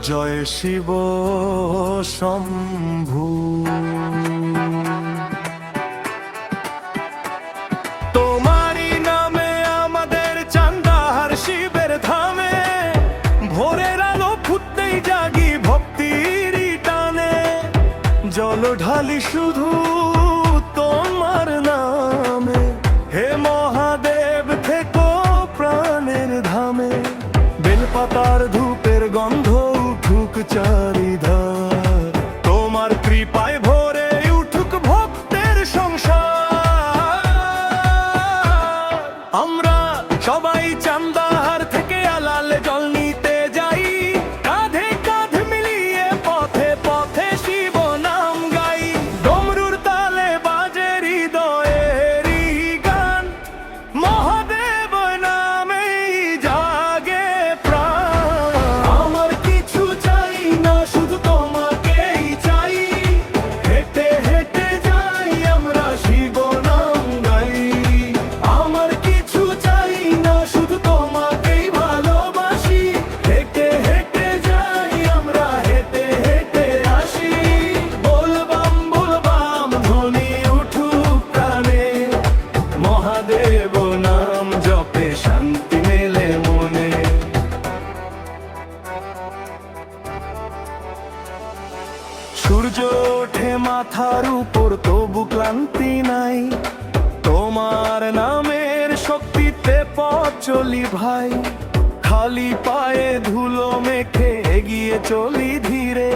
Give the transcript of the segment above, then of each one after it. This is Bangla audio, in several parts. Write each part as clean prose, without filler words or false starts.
জয় শিব শম্ভু। তোমারই নামে আমাদের চান্দাহার শিবের ধামে, ভোরের আলো ফুটতেই জাগি ভক্তির টানে। জল ঢালি শুধু তোমার নামে, হে মহাদেব থেকো প্রাণের ধামে। বেলপাতার ধূপের গন্ধ উঠুক চারিধার, তোমার কৃপায় ভরে উঠুক ভক্তের সংসার। আমরা সবাই চান্দাহার থেকে আলালে জল নিতে যাই, কাঁধে কাঁধ মিলিয়ে পথে পথে শিব নাম গাই। ডমরুর তালে বাজে হৃদয়েরই গান, মহাদেব নামেই জাগে প্রাণ। আমার কিছু চাই না, শুধু তোমাকেই চাই। হেঁটে হেঁটে যাই আমরা শিব নাম গাই। আমার কিছু চাই না, শুধু তোমাকেই ভালোবাসি। হেঁটে হেঁটে যাই আমরা, হেঁটে হেঁটে আসি। বলবাম বলবাম ধ্বনি উঠুক প্রাণে, মহাদেব নাম জপে শান্তি মেলে মনে। সূর্য ওঠে মাথার উপর তবু ক্লান্তি নাই, তোমার নামের শক্তিতে পথ চলি ভাই। খালি পায়ে ধুলো মেখে এগিয়ে চলি ধীরে,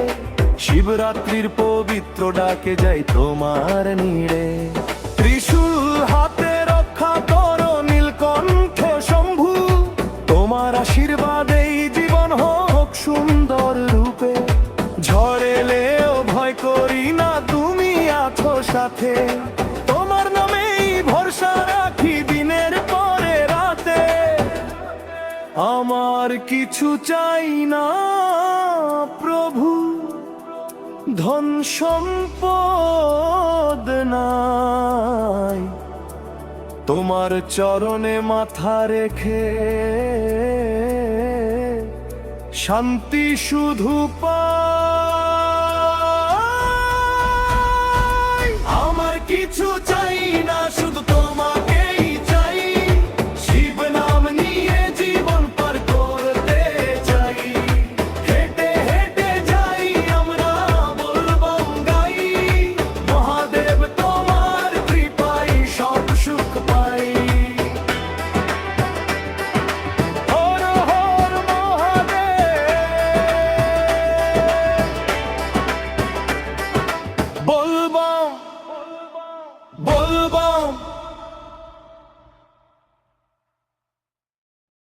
শিবরাত্রির পবিত্র ডাকে যাই তোমার নীড়ে। ত্রিশূল হাতে রক্ষা করো নীলকণ্ঠ শম্ভু, তোমার আশীর্বাদেই জীবন হোক সুন্দর রূপে। ঝড় এলেও ভয় করি না, তুমি আছো সাথে। তোমার নামেই ভরসা রাখি দিনের পরে রাতে। আমার কিছু চাই না প্রভু, ধন সম্পদ নাই, তোমার চরণে মাথা রেখে শান্তি শুধু পাই। আমার কিছু চাই না, শুধু তোমাকেই চাই। শিব নাম নিয়ে জীবন পার করতে চাই। হেঁটে হেঁটে যাই আমরা, বলবাম গাই। মহাদেব তোমার কৃপায় সব সুখ পাই। হর হর মহাদেব, বলবাম